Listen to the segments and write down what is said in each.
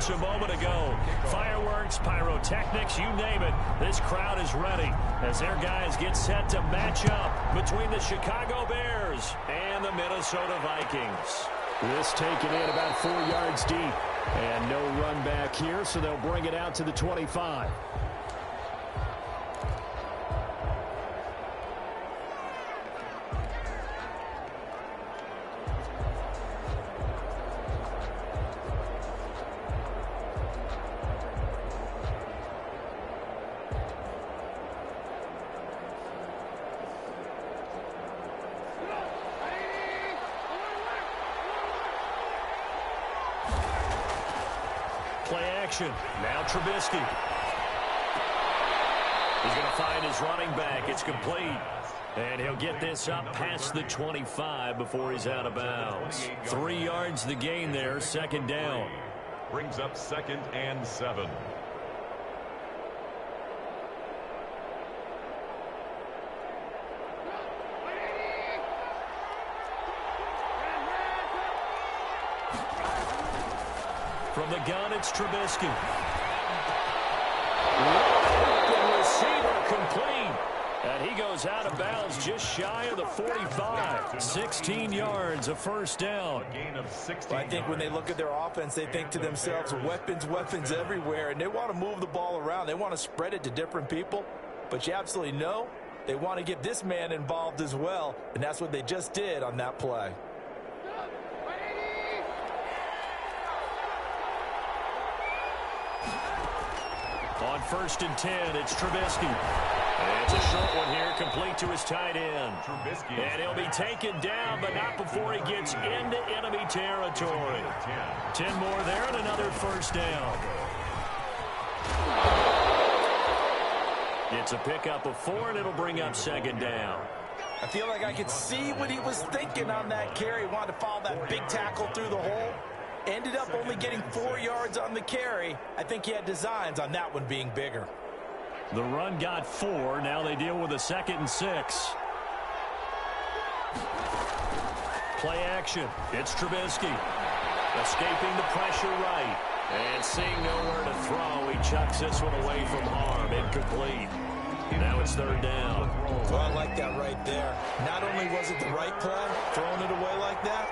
bench a moment ago. Fireworks, pyrotechnics, you name it. This crowd is ready as their guys get set to match up between the Chicago Bears and the Minnesota Vikings. This taken in about 4 yards deep. And no run back here, so they'll bring it out to the 25. Play action. Now Trubisky. He's going to find his running back. It's complete. And he'll get this up past the 25 before he's out of bounds. 3 yards the gain there, second down. Brings up 2nd and 7. From the gun, it's Trubisky. Open receiver complete. And he goes out of bounds just shy of the 45. 16 yards, a first down. A gain of 16. I think when they look at their offense, they think to themselves, weapons, weapons everywhere. And they want to move the ball around. They want to spread it to different people. But you absolutely know they want to get this man involved as well. And that's what they just did on that play. On 1st and 10, it's Trubisky. And it's a short one here, complete to his tight end. Trubisky. And he'll be taken down, but not before he gets into enemy territory. 10 more there and another first down. It's a pickup of 4, and it'll bring up second down. I feel like I could see what he was thinking on that carry. He wanted to follow that big tackle through the hole. Ended up only getting 4 yards on the carry. I think he had designs on that one being bigger. The run got 4. Now they deal with a 2nd and 6. Play action. It's Trubisky. Escaping the pressure right. And seeing nowhere to throw, he chucks this one away from harm. Incomplete. Now it's 3rd down. Well, I like that right there. Not only was it the right play, throwing it away like that,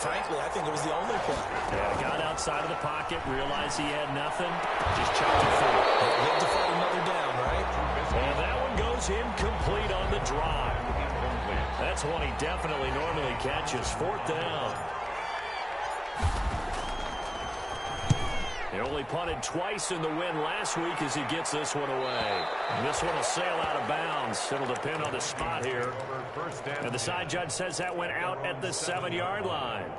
frankly, I think it was the only play. Yeah, got outside of the pocket, realized he had nothing, just chucked it through. He'll live to fight another down, right? And that one goes incomplete on the drive. That's one he definitely normally catches. 4th down. He only punted twice in the win last week as he gets this one away. And this one will sail out of bounds. It'll depend on the spot here. And the side judge says that went out at the 7-yard line.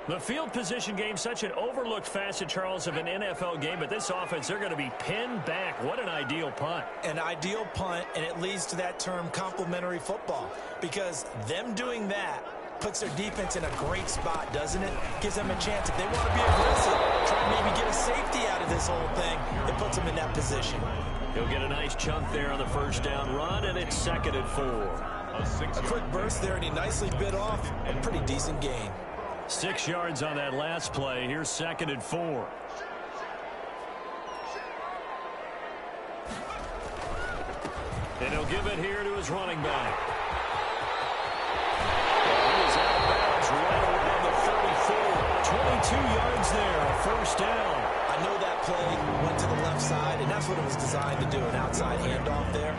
The field position game, such an overlooked facet, Charles, of an NFL game, but this offense, they're going to be pinned back. What an ideal punt. An ideal punt, and it leads to that term complementary football, because them doing that puts their defense in a great spot, doesn't it? Gives them a chance. If they want to be aggressive, try and maybe get a safety out of this whole thing, it puts them in that position. He'll get a nice chunk there on the first down run, and it's 2nd and 4. A quick burst there, and he nicely bit off a pretty decent gain. 6 yards on that last play. Here's 2nd and 4. And he'll give it here to his running back. Right around the 34. 22 yards there, a first down. I know that play went to the left side, and that's what it was designed to do, an outside handoff there.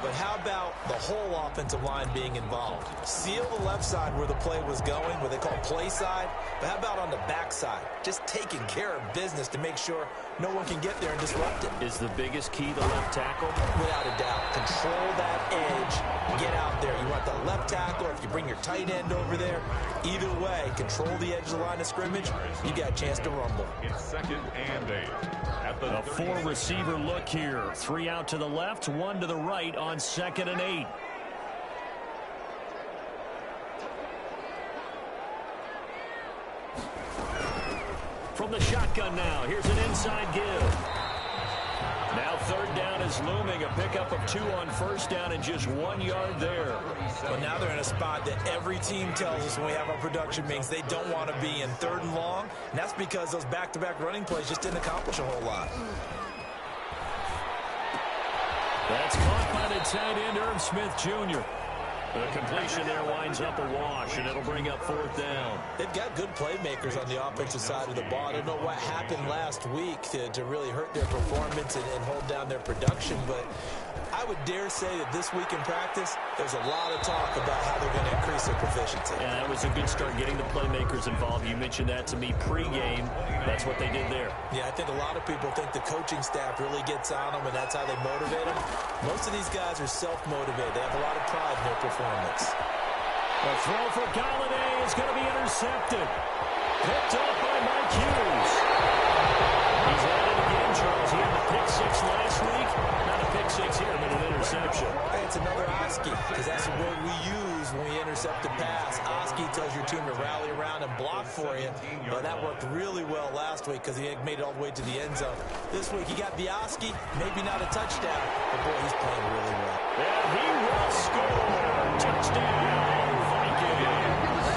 But how about the whole offensive line being involved? Seal the left side where the play was going, what they call play side. But how about on the back side? Just taking care of business to make sure no one can get there and disrupt it. Is the biggest key the left tackle? Without a doubt. Control that edge. Get out there. You want the left tackle, or if you bring your tight end over there, either way, control the edge of the line of scrimmage, you got a chance to rumble. It's 2nd and 8. A 4-receiver look here. 3 out to the left, 1 to the right on 2nd and 8. From the shotgun now, here's an inside give. Now third down is looming. A pickup of 2 on first down and just 1 yard there. But now they're in a spot that every team tells us when we have our production meetings they don't want to be in, 3rd and long. And that's because those back-to-back running plays just didn't accomplish a whole lot. That's caught by the tight end, Irv Smith Jr. The completion there winds up a wash, and it'll bring up 4th down. They've got good playmakers on the offensive side of the ball. I don't know what happened last week to really hurt their performance and hold down their production, but I would dare say that this week in practice, there's a lot of talk about how they're going to increase their proficiency. And that was a good start, getting the playmakers involved. You mentioned that to me pregame. That's what they did there. Yeah, I think a lot of people think the coaching staff really gets on them, and that's how they motivate them. Most of these guys are self-motivated. They have a lot of pride in their performance. The throw for Galladay is going to be intercepted. Picked up by Mike Hughes. He's at it again, Charles. He had the pick 6 last week. Not a pick 6 here, but an interception. Hey, it's another Oski, because that's the word we use when we intercept a pass. Oski tells your team to rally around and block for you. But that worked really well last week because he made it all the way to the end zone. This week he got the Oski, maybe not a touchdown, but boy, he's playing really well. And he will score. Touchdown, Vikings.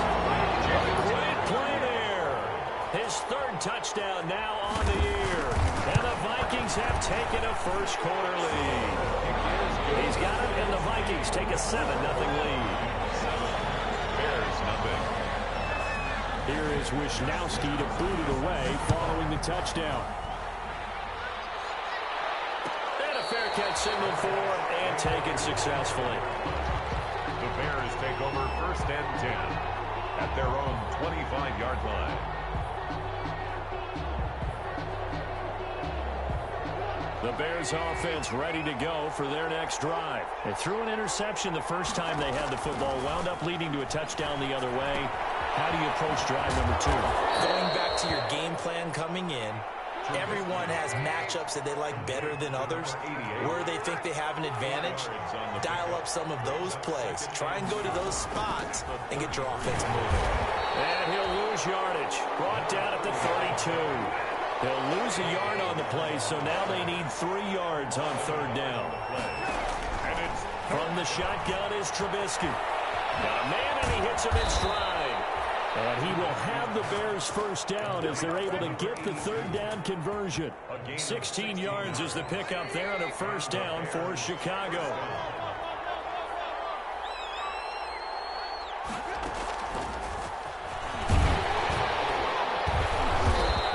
Great play there. His 3rd touchdown now on the year. And the Vikings have taken a first-quarter lead. He's got it, and the Vikings take a 7-0 lead. Bears nothing. Here is Wisnowski to boot it away following the touchdown. And a fair catch signaled for and taken successfully. The Bears take over 1st and 10 at their own 25-yard line. The Bears offense ready to go for their next drive. They threw an interception the first time they had the football, wound up leading to a touchdown the other way. How do you approach drive number 2? Going back to your game plan coming in, everyone has matchups that they like better than others, where they think they have an advantage. Dial up some of those plays. Try and go to those spots and get your offense moving. And he'll lose yardage. Brought down at the 32. They'll lose a yard on the play, so now they need 3 yards on 3rd down. From the shotgun is Trubisky. Got a man, and he hits him in stride. And he will have the Bears' first down as they're able to get the 3rd down conversion. 16 yards is the pickup there on a first down for Chicago.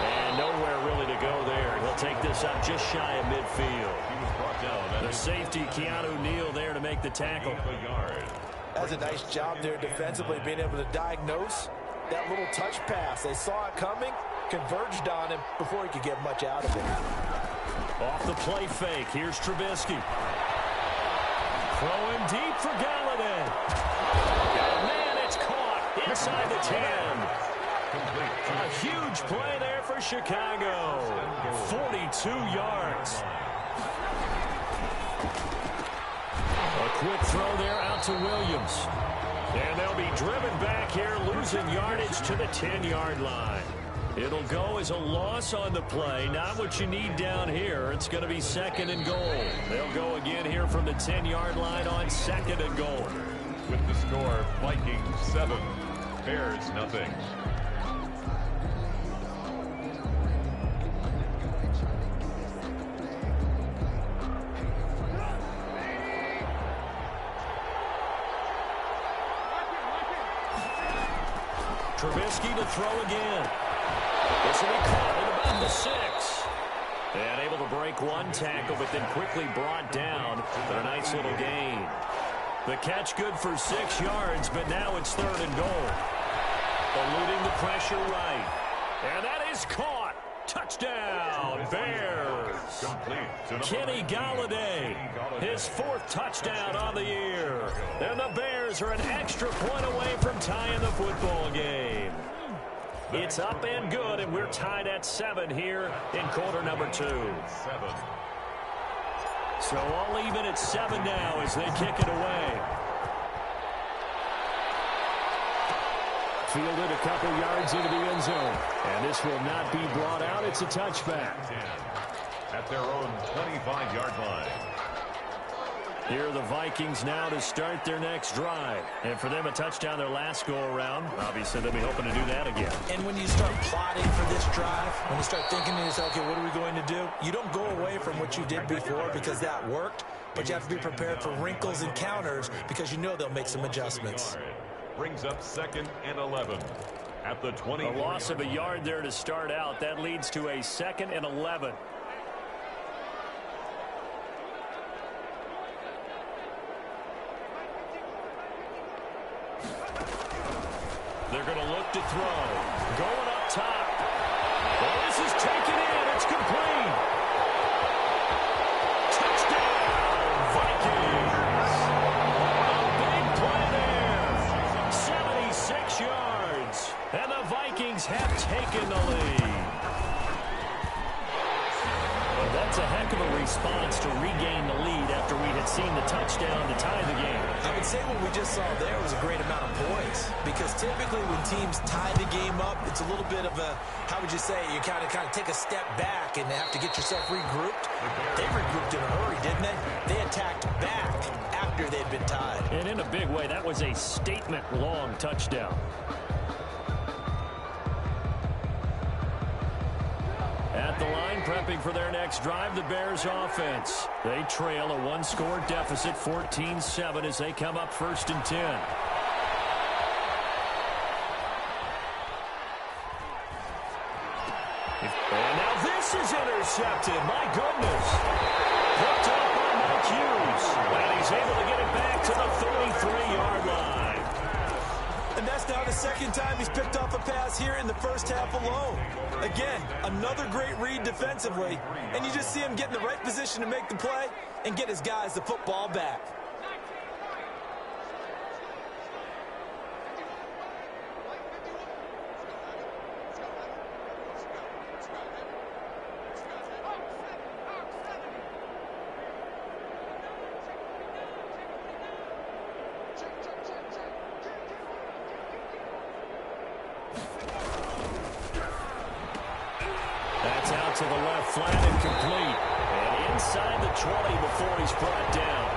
And nowhere really to go there. He'll take this up just shy of midfield. He was brought down. The safety, Keanu Neal, there to make the tackle. That's a nice job there defensively, being able to diagnose that little touch pass. They saw it coming, converged on him before he could get much out of it. Off the play fake, here's Trubisky. Throwing deep for Galladay. Oh, man, it's caught inside the 10. A huge play there for Chicago. 42 yards. A quick throw there out to Williams. And they'll be driven back here, losing yardage to the 10-yard line. It'll go as a loss on the play. Not what you need down here. It's going to be 2nd and goal. They'll go again here from the 10-yard line on 2nd and goal. With the score, Vikings 7, Bears nothing. Trubisky to throw again. This will be caught at about the 6. And able to break one tackle, but then quickly brought down for a nice little gain. The catch good for 6 yards, but now it's 3rd and goal. Eluding the pressure right. And that is caught. Touchdown, Bears. Kenny Galladay, his 4th touchdown on the year. And the Bears are an extra point away from tying the football game. It's up and good, and we're tied at 7 here in quarter number 2. So all even at 7 now as they kick it away. Fielded a couple yards into the end zone. And this will not be brought out. It's a touchback. at their own 25-yard line. Here are the Vikings now to start their next drive. And for them, a touchdown their last go-around. Obviously, they'll be hoping to do that again. And when you start plotting for this drive, when you start thinking to yourself, okay, what are we going to do? You don't go away from what you did before because that worked, but you have to be prepared for wrinkles and counters because you know they'll make some adjustments. Brings up 2nd and 11 at the 20. A loss of a yard there to start out. That leads to a 2nd and 11. They're going to look to throw. Going up top. Well, this is taken in. It's complete. Touchdown, Vikings. A big play there. 76 yards. And the Vikings have taken the lead. Well, that's a heck of a response to regain the lead after we had seen the touchdown to tie the game. I would say what we just saw there was a great amount of poise, because typically when teams tie the game up, it's a little bit of a, how would you say, you kind of take a step back and have to get yourself regrouped. They regrouped in a hurry, didn't they? They attacked back after they'd been tied. And in a big way, that was a statement-long touchdown. At the line, prepping for their next drive, the Bears offense. They trail a one-score deficit, 14-7, as they come up 1st and 10. And now this is intercepted. My goodness. Picked up by Mike Hughes. And he's able to get it back to the 33-yard line. And that's now the 2nd time he's picked off a pass here in the first half alone. Again, another great read defensively, and you just see him get in the right position to make the play and get his guys the football back. That's out to the left, flat and complete. And inside the 20 before he's brought down.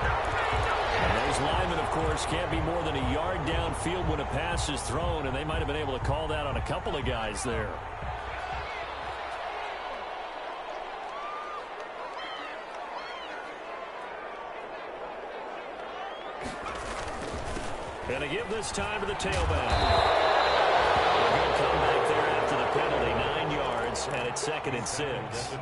And those linemen, of course, can't be more than a yard downfield when a pass is thrown, and they might have been able to call that on a couple of guys there. And a give this time to the tailback. A good comeback there after the penalty, 9 yards, and it's 2nd and 6.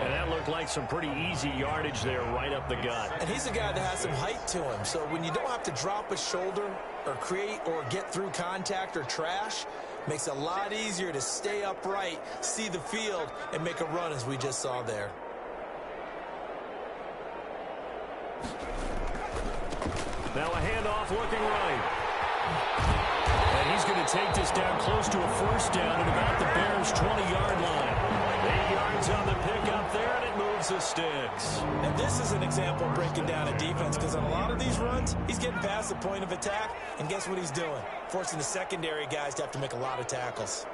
And that looked like some pretty easy yardage there right up the gut. And he's a guy that has some height to him, so when you don't have to drop a shoulder or create or get through contact or trash, makes it a lot easier to stay upright, see the field, and make a run as we just saw there. Now a handoff looking right. And he's going to take this down close to a 1st down at about the Bears' 20-yard line. 8 yards on the pickup there, and it moves the sticks. And this is an example of breaking down a defense, because on a lot of these runs, he's getting past the point of attack, and guess what he's doing? Forcing the secondary guys to have to make a lot of tackles.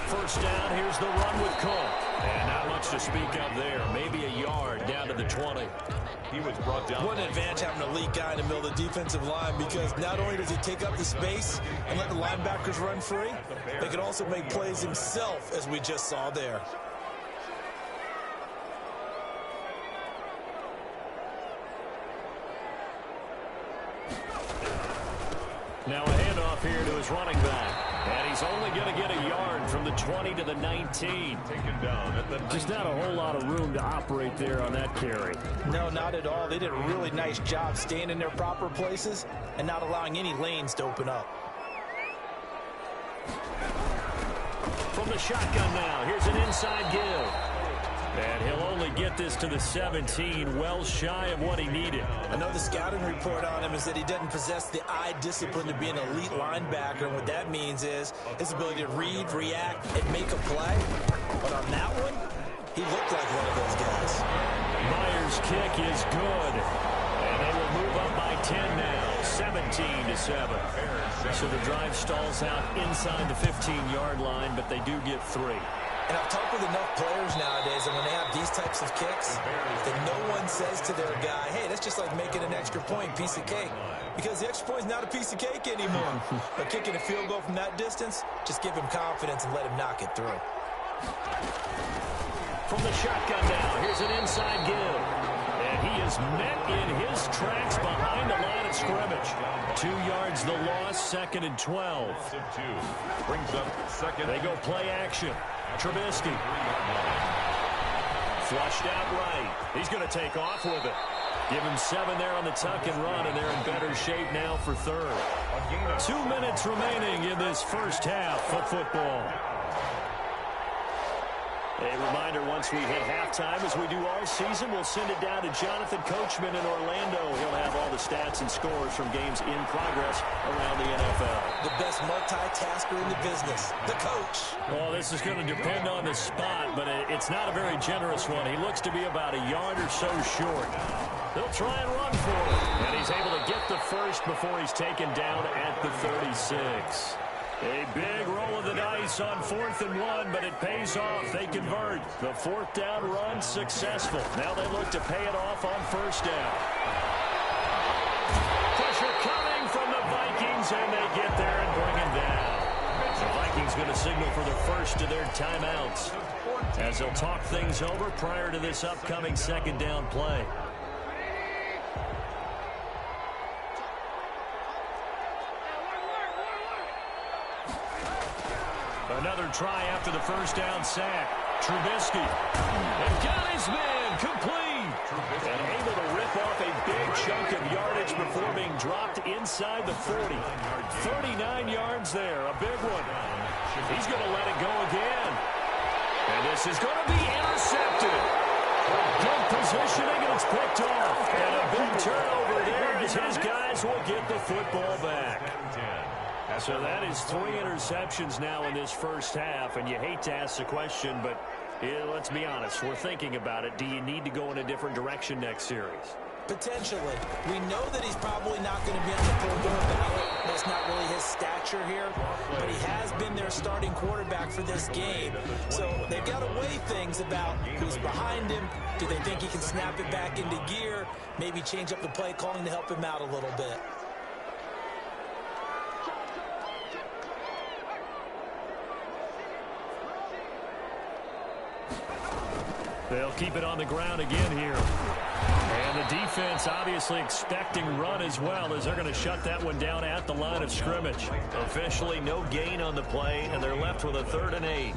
First down, here's the run with Cook. And not much to speak of there. Maybe a yard down to the 20. He was brought down. What an advantage having an elite guy in the middle of the defensive line, because not only does he take up the space and let the linebackers run free, they can also make plays himself, as we just saw there. Now a handoff here to his running back. And he's only going to get a yard from the 20 to the 19. Taken down at the Just not a whole lot of room to operate there on that carry. No, not at all. They did a really nice job staying in their proper places and not allowing any lanes to open up. From the shotgun now, here's an inside give. And he'll only get this to the 17, well shy of what he needed. I know the scouting report on him is that he doesn't possess the eye discipline to be an elite linebacker. And what that means is his ability to read, react, and make a play. But on that one, he looked like one of those guys. Myers' kick is good. And they will move up by 10 7. So the drive stalls out inside the 15-yard line, but they do get 3. And I've talked with enough players nowadays, and when they have these types of kicks, that no one says to their guy, hey, that's just like making an extra point, piece of cake. Because the extra point is not a piece of cake anymore. But kicking a field goal from that distance, just give him confidence and let him knock it through. From the shotgun now, here's an inside give. And he is met in his tracks behind the line of scrimmage. 2 yards the loss, 2nd and 12. Brings up second. They go play action. Trubisky. Flushed out right. He's going to take off with it. Give him 7 there on the tuck and run, and they're in better shape now for 3rd. 2 minutes remaining in this first half of football. A reminder, once we hit halftime, as we do all season, we'll send it down to Jonathan Coachman in Orlando. He'll have all the stats and scores from games in progress around the NFL. The best multitasker in the business, the coach. Well, this is going to depend on the spot, but it's not a very generous one. He looks to be about a yard or so short. They'll try and run for it, and he's able to get the first before he's taken down at the 36. A big roll of the dice on 4th and 1, but it pays off. They convert. The 4th down run successful. Now they look to pay it off on 1st down. Pressure coming from the Vikings, and they get there and bring him down. The Vikings going to signal for the first of their timeouts as they'll talk things over prior to this upcoming 2nd down play. Another try after the 1st down sack. Trubisky. And got his man complete. And able to rip off a big chunk of yardage before being dropped inside the 40. 39 yards there. A big one. He's going to let it go again. And this is going to be intercepted. Good positioning, and it's picked off. And a big turnover there as his guys will get the football back. So that is 3 interceptions now in this first half, and you hate to ask the question, but let's be honest, we're thinking about it. Do you need to go in a different direction next series? Potentially. We know that he's probably not going to be on the Pro Bowl ballot. That's not really his stature here, but he has been their starting quarterback for this game. So they've got to weigh things about who's behind him. Do they think he can snap it back into gear? Maybe change up the play calling to help him out a little bit. They'll keep it on the ground again here. And the defense obviously expecting run as well, as they're going to shut that one down at the line of scrimmage. Officially no gain on the play, and they're left with a 3rd and 8.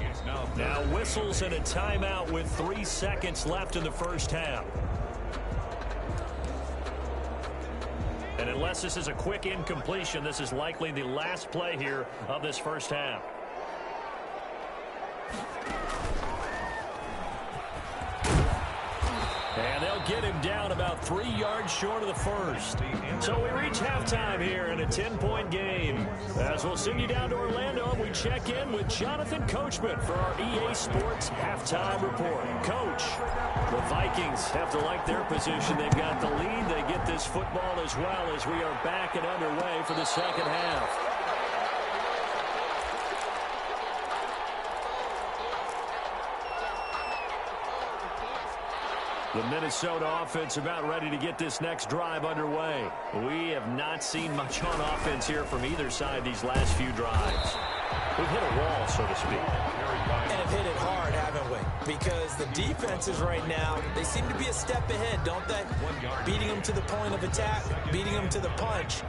Now whistles and a timeout with 3 seconds left in the first half. And unless this is a quick incompletion, this is likely the last play here of this first half. And they'll get him down about 3 yards short of the first. So we reach halftime here in a 10-point game. As we'll send you down to Orlando, we check in with Jonathan Coachman for our EA Sports Halftime Report. Coach, the Vikings have to like their position. They've got the lead. They get this football as well as we are back and underway for the second half. The Minnesota offense about ready to get this next drive underway. We have not seen much on offense here from either side these last few drives. We've hit a wall, so to speak. And have hit it hard, haven't we? Because the defenses right now, they seem to be a step ahead, don't they? Beating them to the point of attack, beating them to the punch.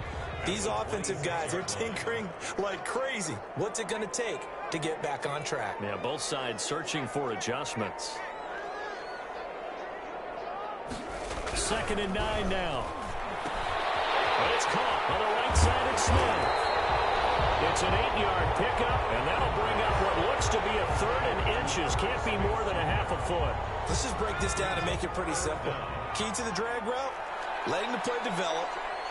These offensive guys, they're tinkering like crazy. What's it going to take to get back on track? Yeah, both sides searching for adjustments. 2nd and 9 now. But it's caught on the right side of Smith. It's an 8-yard pickup, and that'll bring up what looks to be a 3rd and inches. Can't be more than a half a foot. Let's just break this down and make it pretty simple. Key to the drag route, letting the play develop,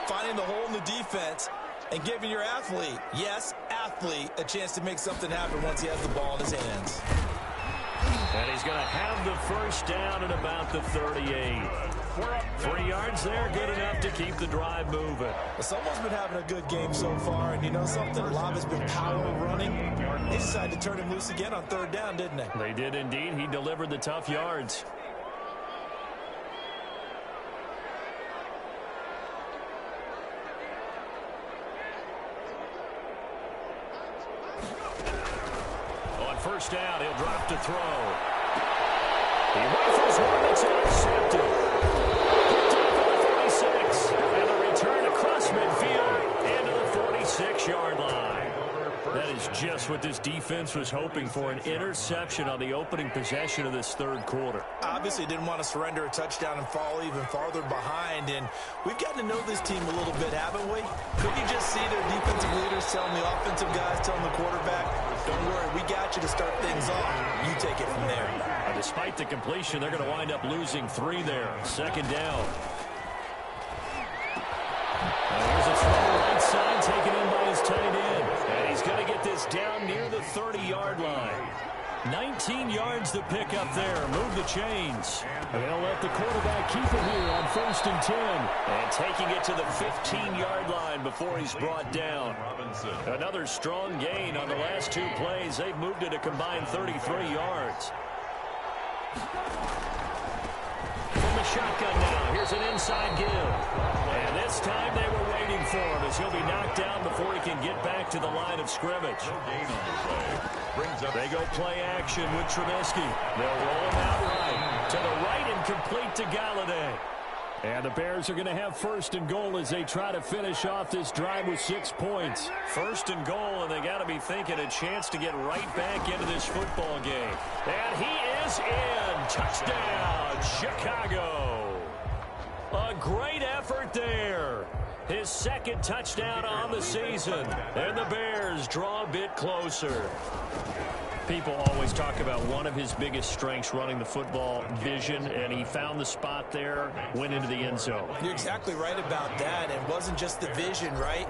finding the hole in the defense, and giving your athlete, yes, athlete, a chance to make something happen once he has the ball in his hands. And he's going to have the first down at about the 38. 3 yards there, good enough to keep the drive moving. Well, someone's been having a good game so far, and you know something? A lot has been power running. They decided to turn him loose again on 3rd down, didn't they? They did indeed. He delivered the tough yards. On 1st down, he'll drop to throw. He rifles one that's intercepted. Picked up on the 46. And a return across midfield into the 46-yard line. That is just what this defense was hoping for, an interception on the opening possession of this 3rd quarter. Obviously didn't want to surrender a touchdown and fall even farther behind, and we've gotten to know this team a little bit, haven't we? Could you just see their defensive leaders telling the offensive guys, telling the quarterback, don't worry, we got you to start things off. You take it from there. Despite the completion, they're going to wind up losing 3 there. 2nd down. There's a throw right side taken in by his tight end. And he's going to get this down near the 30-yard line. 19 yards to pick up there. Move the chains. They'll let the quarterback keep it here on 1st and 10. And taking it to the 15-yard line before he's brought down. Another strong gain on the last 2 plays. They've moved it a combined 33 yards. From the shotgun now, here's an inside give. And this time they were waiting for him as he'll be knocked down before he can get back to the line of scrimmage. They go play action with Trubisky. They'll roll him out right. To the right and complete to Galladay. And the Bears are going to have 1st and goal as they try to finish off this drive with 6 points. 1st and goal, and they got to be thinking a chance to get right back into this football game. And he is in. Touchdown, Chicago. A great effort there. His 2nd touchdown on the season. And the Bears draw a bit closer. People always talk about one of his biggest strengths running the football, vision, and he found the spot there, went into the end zone. You're exactly right about that. It wasn't just the vision, right?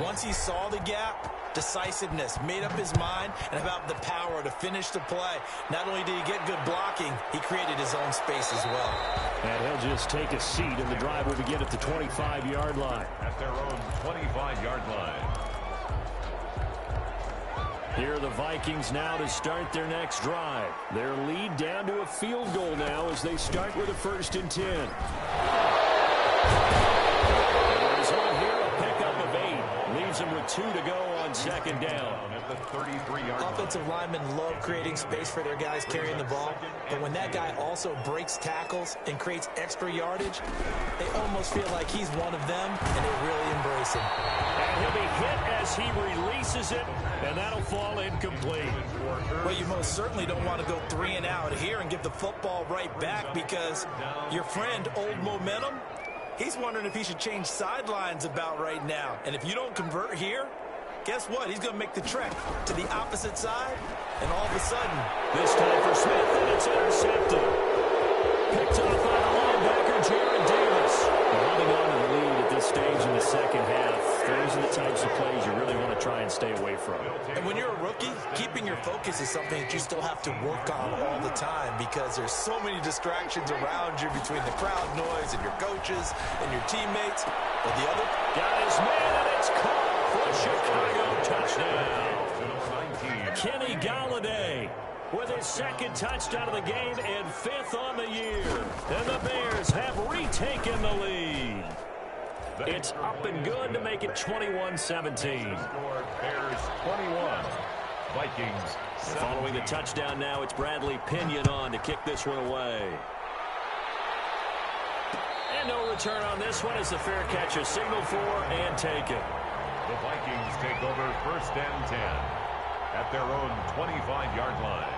Once he saw the gap, decisiveness, made up his mind, and about the power to finish the play. Not only did he get good blocking, he created his own space as well. And he'll just take a seat, and the drive will begin at the 25-yard line. At their own 25-yard line. Here are the Vikings now to start their next drive. Their lead down to a field goal now as they start with a 1st and 10. There's one here, a pickup of 8. Leaves them with 2 to go on 2nd down. At the 33-yard line. Offensive linemen love creating space for their guys carrying the ball, but when that guy also breaks tackles and creates extra yardage, they almost feel like he's one of them, and they really embrace him. And he'll be hit as he releases it, and that'll fall incomplete. Well, you most certainly don't want to go 3 and out here and give the football right back because your friend, Old Momentum, he's wondering if he should change sidelines about right now. And if you don't convert here, guess what? He's going to make the trek to the opposite side, and all of a sudden, this time for Smith, and it's intercepted. Picked off by the linebacker, Jared Davis. Holding on to the lead at this stage in the 2nd half. Those are the types of plays you really want to try and stay away from. And when you're a rookie, keeping your focus is something that you still have to work on all the time because there's so many distractions around you between the crowd noise and your coaches and your teammates. But the other got his man, and it's caught for a Chicago touchdown. Kenny Galladay with his 2nd touchdown of the game and 5th on the year. And the Bears have retaken the lead. It's up and good to make it 21-17. Bears 21. Vikings. Following the touchdown now, it's Bradley Pinion on to kick this one away. And no return on this one as the fair catch is signaled for and taken. The Vikings take over 1st and 10 at their own 25-yard line.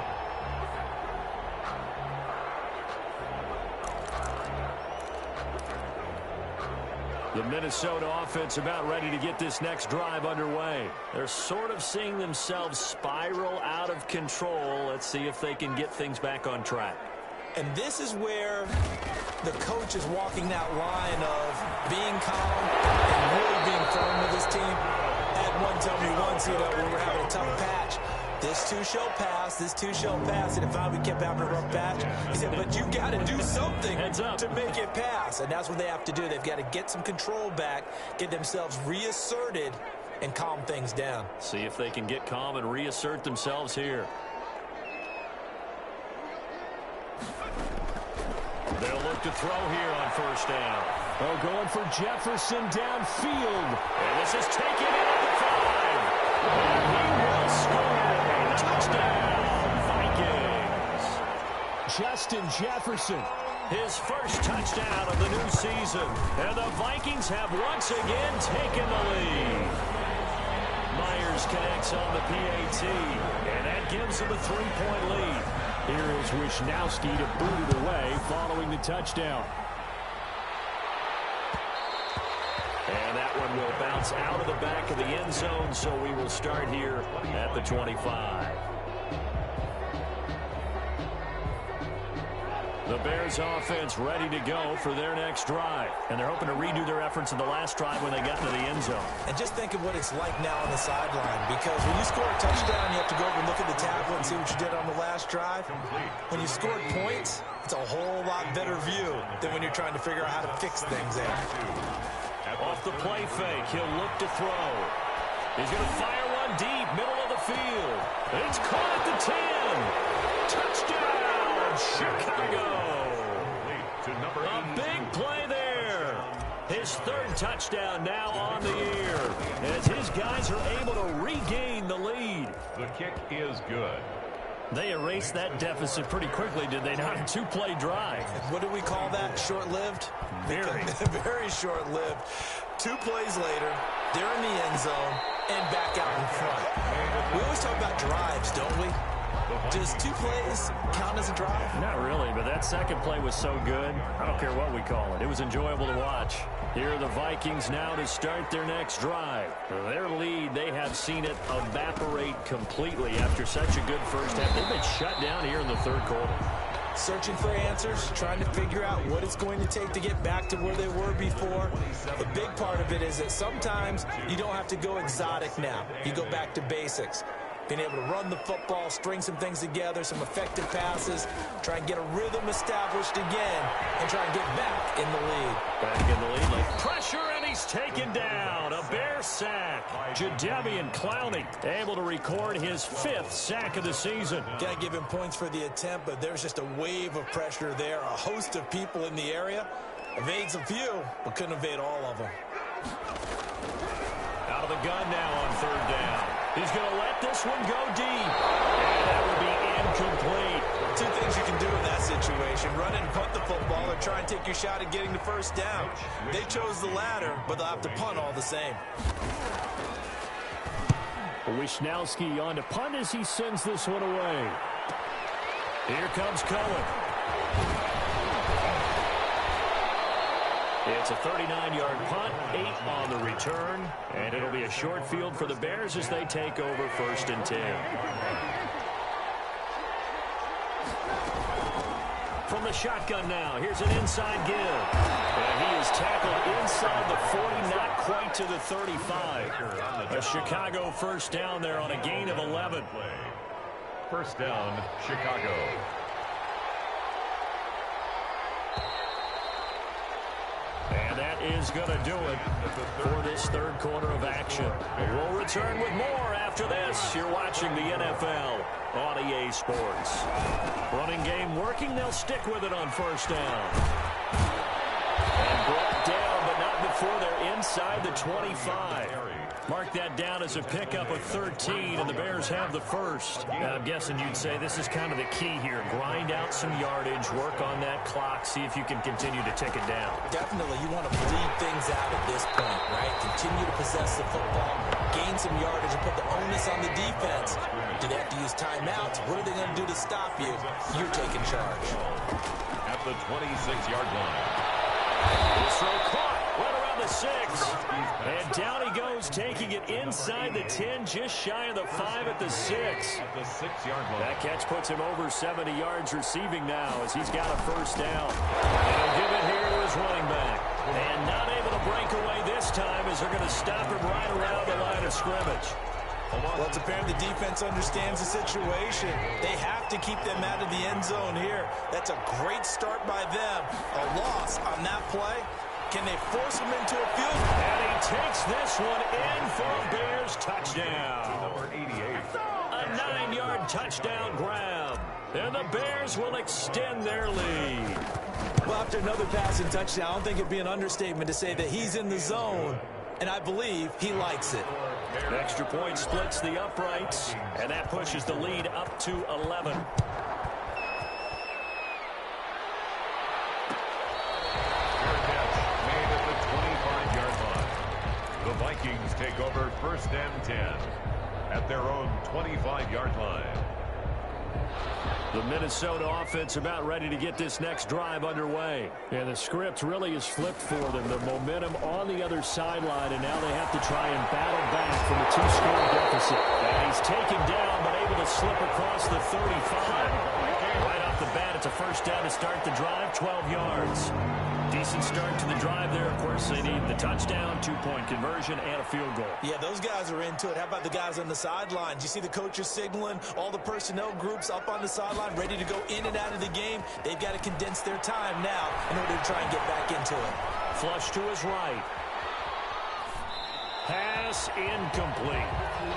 The Minnesota offense about ready to get this next drive underway. They're sort of seeing themselves spiral out of control. Let's see if they can get things back on track. And this is where the coach is walking that line of being calm and really being firm with his team. I had one tell me once, we were having a tough patch. This too shall pass. This too shall pass. And if finally we kept having a rough patch, he said, but you got to do something to make it pass. And that's what they have to do. They've got to get some control back, get themselves reasserted, and calm things down. See if they can get calm and reassert themselves here. They'll look to throw here on first down. Oh, going for Jefferson downfield. And this is taken in at the 5. And he will score. Touchdown, Vikings. Justin Jefferson. His first touchdown of the new season. And the Vikings have once again taken the lead. Myers connects on the PAT. And that gives them a 3-point lead. Here is Wisnowski to boot it away following the touchdown. And that one will bounce out of the back of the end zone, so we will start here at the 25. The Bears offense ready to go for their next drive. And they're hoping to redo their efforts in the last drive when they got into the end zone. And just think of what it's like now on the sideline, because when you score a touchdown, you have to go over and look at the tablet and see what you did on the last drive. When you scored points, it's a whole lot better view than when you're trying to figure out how to fix things there. Off the play fake, he'll look to throw. He's going to fire one deep, middle of the field. It's caught at the 10. Touchdown, Chicago. A big play there. His third touchdown now on the year, as his guys are able to regain the lead. The kick is good. They erased that deficit pretty quickly, did they not? A 2-play drive. What do we call that? Short-lived? Very. Very short-lived. 2 plays later, they're in the end zone and back out in front. We always talk about drives, don't we? Does 2 plays count as a drive? Not really, but that second play was so good. I don't care what we call it. It was enjoyable to watch. Here are the Vikings now to start their next drive. Their lead, they have seen it evaporate completely after such a good first half. They've been shut down here in the third quarter. Searching for answers, trying to figure out what it's going to take to get back to where they were before. The big part of it is that sometimes you don't have to go exotic now. You go back to basics. Being able to run the football, string some things together, some effective passes, try and get a rhythm established again, and try and get back in the lead. Back in the lead, like pressure, and he's taken down. A Bear sack. Jadeveon Clowney able to record his 5th sack of the season. Can't give him points for the attempt, but there's just a wave of pressure there. A host of people in the area. Evades a few, but couldn't evade all of them. Out of the gun now on third down. He's going to let this one go deep. And that would be incomplete. 2 things you can do in that situation. Run it and punt the football, or try and take your shot at getting the first down. They chose the latter, but they'll have to punt all the same. Wisnowski on to punt as he sends this one away. Here comes Cohen. It's a 39-yard punt, 8 on the return, and it'll be a short field for the Bears as they take over 1st and 10. From the shotgun now, here's an inside give. And he is tackled inside the 40, not quite to the 35. A Chicago first down there on a gain of 11. First down, Chicago. And that is going to do it for this third quarter of action. We'll return with more after this. You're watching the NFL on EA Sports. Running game working. They'll stick with it on first down. And brought down, but not before they're inside the 25. Mark that down as a pickup of 13, and the Bears have the first. I'm guessing you'd say this is kind of the key here. Grind out some yardage, work on that clock, see if you can continue to tick it down. Definitely, you want to bleed things out at this point, right? Continue to possess the football, gain some yardage, and put the onus on the defense. Do they have to use timeouts? What are they going to do to stop you? You're taking charge. At the 26-yard line. This throw caught right around the 6. And down he goes, taking it inside the 10, just shy of the 5 at the 6. At the 6-yard line. That catch puts him over 70 yards receiving now as he's got a first down. And he'll give it here to his running back. And not able to break away this time as they're going to stop him right around the line of scrimmage. Well, it's apparent the defense understands the situation. They have to keep them out of the end zone here. That's a great start by them. A loss on that play. Can they force him into a field goal? And he takes this one in for a Bears touchdown. Number 88. A 9-yard touchdown grab. And the Bears will extend their lead. Well, after another passing touchdown, I don't think it'd be an understatement to say that he's in the zone, and I believe he likes it. Extra point splits the uprights, and that pushes the lead up to 11. Made at the 25-yard line. The Vikings take over 1st and 10 at their own 25-yard line. The Minnesota offense about ready to get this next drive underway. And the script really is flipped for them. The momentum on the other sideline, and now they have to try and battle back from a 2-score deficit. And he's taken down, but able to slip across the 35. Right off the bat, it's a first down to start the drive, 12 yards. Decent start to the drive there. Of course, they need the touchdown, 2-point conversion, and a field goal. Yeah, those guys are into it. How about the guys on the sidelines? You see the coaches signaling, all the personnel groups up on the sideline, ready to go in and out of the game. They've got to condense their time now in order to try and get back into it. Flush to his right. Pass incomplete.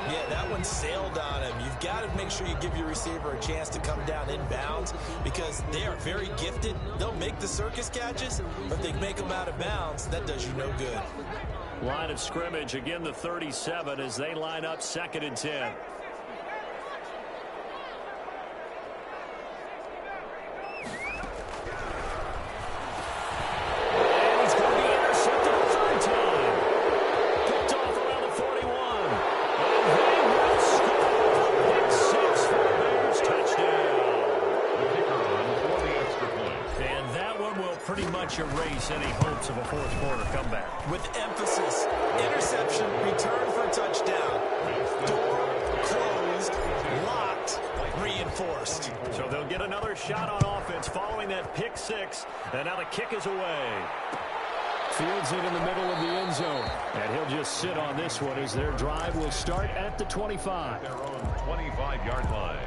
Yeah, that one sailed on him. You've got to make sure you give your receiver a chance to come down inbounds because they are very gifted. They'll make the circus catches, but if they make them out of bounds, that does you no good. Line of scrimmage, again the 37 as they line up 2nd and 10. Erase any hopes of a fourth-quarter comeback. With emphasis, interception, return for touchdown. Door closed, locked, reinforced. So they'll get another shot on offense following that pick 6, and now the kick is away. Fields it in the middle of the end zone, and he'll just sit on this one as their drive will start at the 25. Their own 25-yard line.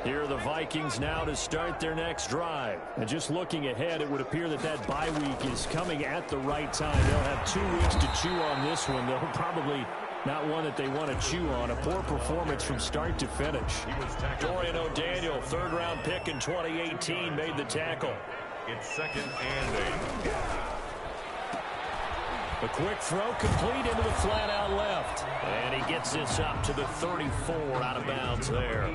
Here are the Vikings now to start their next drive. And just looking ahead, it would appear that that bye week is coming at the right time. They'll have 2 weeks to chew on this one. They'll probably not one that they want to chew on. A poor performance from start to finish. Dorian O'Daniel, 3rd-round pick in 2018, made the tackle. It's 2nd and 8. A quick throw complete into the flat out left. And he gets this up to the 34 out of bounds there.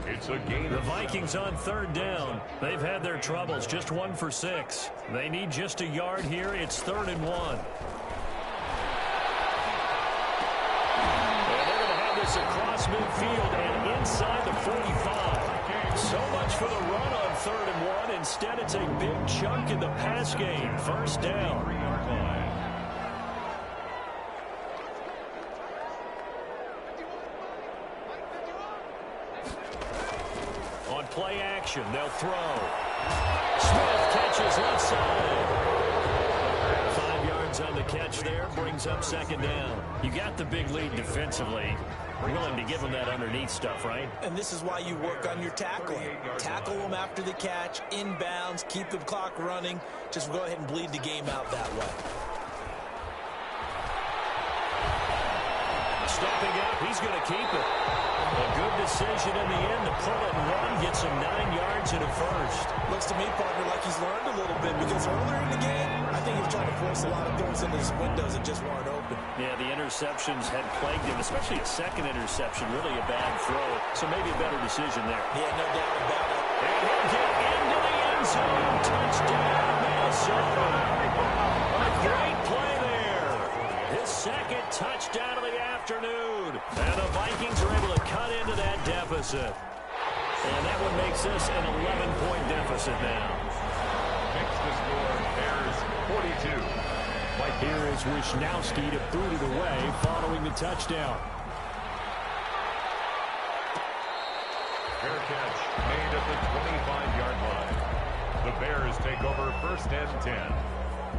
It's a gain. The Vikings on 3rd down. They've had their troubles, just 1 for 6. They need just a yard here. It's 3rd and 1. And they're going to have this across midfield and inside the 45. So much for the run on 3rd and 1. Instead, it's a big chunk in the pass game. 1st down. 3-yard line. On play action, they'll throw. Smith catches left side. 5 yards on the catch there, brings up 2nd down. You got the big lead defensively. Willing to give them that underneath stuff, right? And this is why you work on your tackling. Tackle them after the catch, inbounds, keep the clock running. Just go ahead and bleed the game out that way. Stepping up, he's going to keep it. A good decision in the end to pull it and run, gets him 9 yards and a first. Looks to me, partner, like he's learned a little bit because earlier in the game, I think he was trying to force a lot of throws into his windows that just weren't open. Yeah, the interceptions had plagued him, especially a 2nd interception, really a bad throw. So maybe a better decision there. Yeah, no doubt about it. And he'll get into the end zone. Touchdown, Minnesota. A great play there. His 2nd touchdown of the afternoon. And the Vikings are able to cut into that deficit. And that one makes this an 11-point deficit now. Makes the score Bears 42. Here is Wisnowski to boot it away following the touchdown. Fair catch made at the 25-yard line. The Bears take over 1st and 10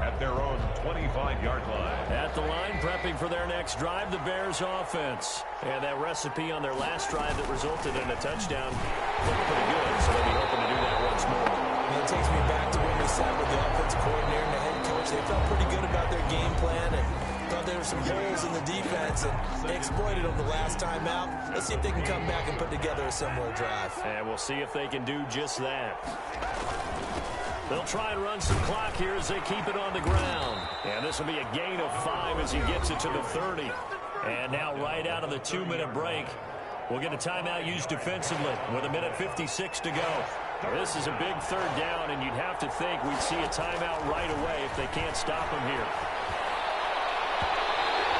at their own 25-yard line. At the line, prepping for their next drive, the Bears offense. And that recipe on their last drive that resulted in a touchdown looked pretty good, so they'll be hoping to do that once more. And it takes me back to when we sat with the offensive coordinator and the head coach. They felt pretty good about their game plan and thought there were some holes in the defense, and they exploited them the last time out. Let's see if they can come back and put together a similar drive. And we'll see if they can do just that. They'll try and run some clock here as they keep it on the ground. And this will be a gain of 5 as he gets it to the 30. And now right out of the 2-minute break, we'll get a timeout used defensively with 1:56 to go. This is a big third down, and you'd have to think we'd see a timeout right away if they can't stop him here.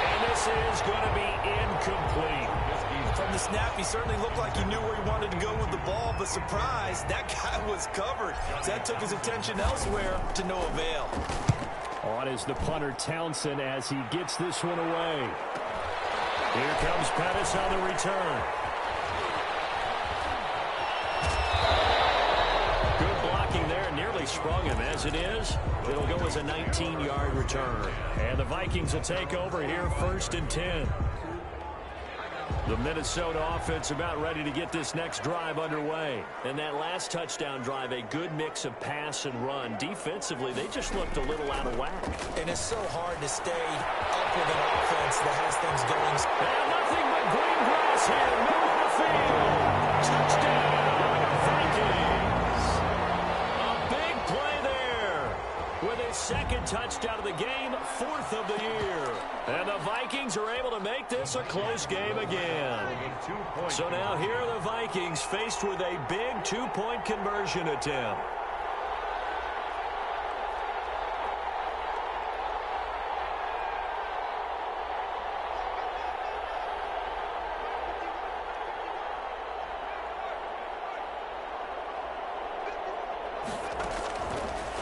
And this is going to be incomplete. From the snap, he certainly looked like he knew where he wanted to go with the ball, but surprise, that guy was covered. So that took his attention elsewhere to no avail. On is the punter Townsend as he gets this one away. Here comes Pettis on the return. Good blocking there, nearly sprung him. As it is, it'll go as a 19-yard return. And the Vikings will take over here, 1st and 10. The Minnesota offense about ready to get this next drive underway. And that last touchdown drive, a good mix of pass and run. Defensively, they just looked a little out of whack. And it's so hard to stay up with an offense that has things going. And nothing but green grass here, middle of the field. Touchdown, Vikings. A big play there with his 2nd touchdown of the game, 4th of the year. And the Vikings are able to make this a close game again. So now here are the Vikings faced with a big 2-point conversion attempt.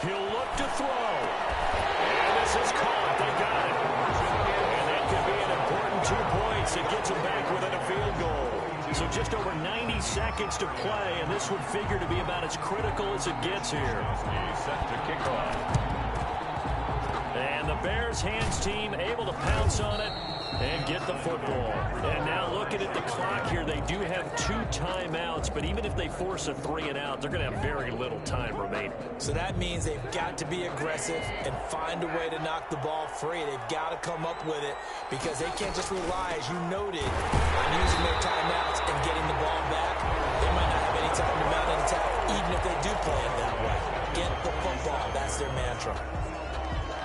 He'll look to throw. And this is caught. They got it. And that could be an important 2 points. It gets them back within a field goal. So just over 90 seconds to play, and this would figure to be about as critical as it gets here. Set to kick off. And the Bears hands team able to pounce on it and get the football. And now looking at the clock here, they do have 2 timeouts, but even if they force a 3-and-out, they're going to have very little time remaining. So that means they've got to be aggressive and find a way to knock the ball free. They've got to come up with it because they can't just rely, as you noted, on using their timeouts and getting the ball back. They might not have any time to mount an attack, even if they do play it that way. Get the football. That's their mantra.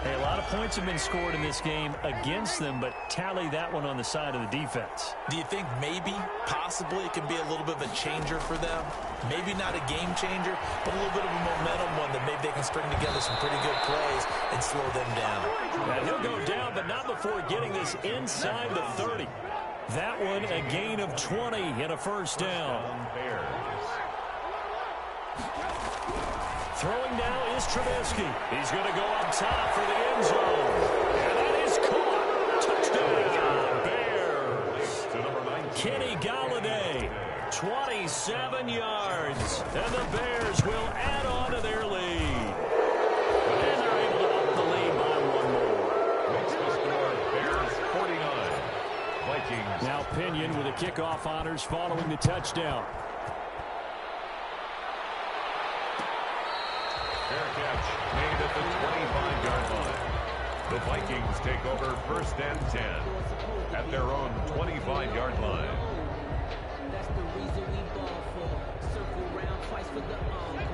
Hey, a lot of points have been scored in this game against them, but tally that one on the side of the defense. Do you think maybe, possibly, it can be a little bit of a changer for them? Maybe not a game changer, but a little bit of a momentum one that maybe they can string together some pretty good plays and slow them down. Now he'll go down, but not before getting this inside the 30. That one a gain of 20 and a 1st down. Throwing now is Trubisky. He's going to go up top for the end zone. And that is caught. Touchdown, Bears. Kenny Golladay, 27 yards. And the Bears will add on to their lead. And they're able to up the lead by 1 more. Makes the score Bears 49. Vikings. Now Pinion with the kickoff honors following the touchdown. Fair catch made at the 25-yard line. The Vikings take over 1st and 10 at their own 25-yard line. That's the reason we ball for. Circle round twice for the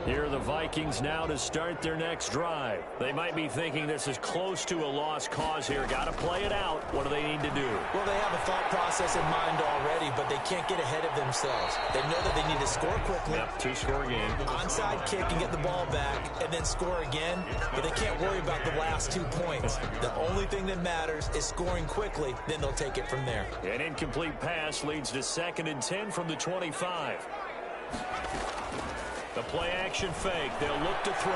Here are the Vikings now to start their next drive. They might be thinking this is close to a lost cause here. Got to play it out. What do they need to do? Well, they have a thought process in mind already, but they can't get ahead of themselves. They know that they need to score quickly. Yep, 2-score game. Onside kick and get the ball back and then score again, but they can't worry about the last 2 points. The only thing that matters is scoring quickly, then they'll take it from there. An incomplete pass leads to 2nd and 10 from the 25. The play action fake. They'll look to throw.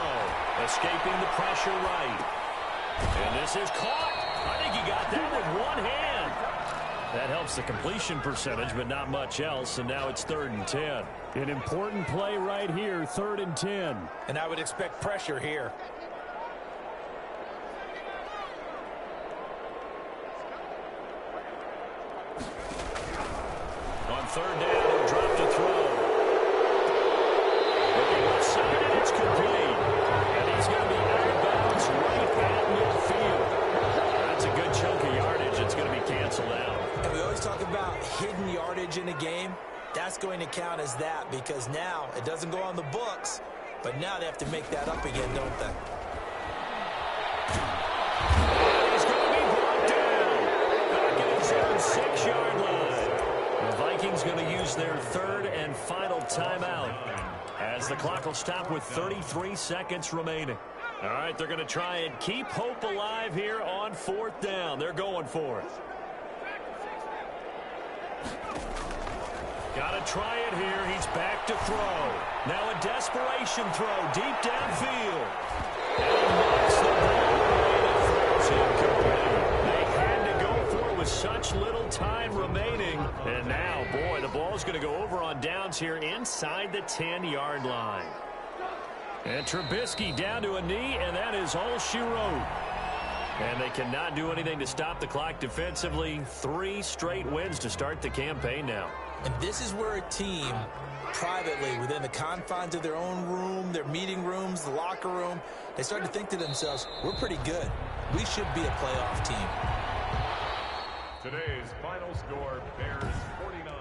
Escaping the pressure right. And this is caught. I think he got that with one hand. That helps the completion percentage, but not much else. And now it's 3rd and 10. An important play right here, 3rd and 10. And I would expect pressure here. third down, he'll drop to throw. Looking left side, and it's complete. And he's going to be out of bounds right at midfield. That's a good chunk of yardage. It's going to be canceled out. And we always talk about hidden yardage in a game. That's going to count as that because now it doesn't go on the books, but now they have to make that up again, don't they? And he's going to be brought down. Back at his own 6-yard line. The Vikings going to use their third and final timeout as the clock will stop with 33 seconds remaining. All right, they're going to try and keep hope alive here on 4th down. They're going for it. Got to try it here. He's back to throw. Now a desperation throw deep downfield. And he knocks the ball away and throws incomplete. They had to go for it with such little time remaining. And now, boy, the ball's going to go over on downs here inside the 10-yard line. And Trubisky down to a knee, and that is all she wrote. And they cannot do anything to stop the clock defensively. 3 straight wins to start the campaign now. And this is where a team, privately, within the confines of their own room, their meeting rooms, the locker room, they start to think to themselves, we're pretty good. We should be a playoff team. Today's final score, Bears 49.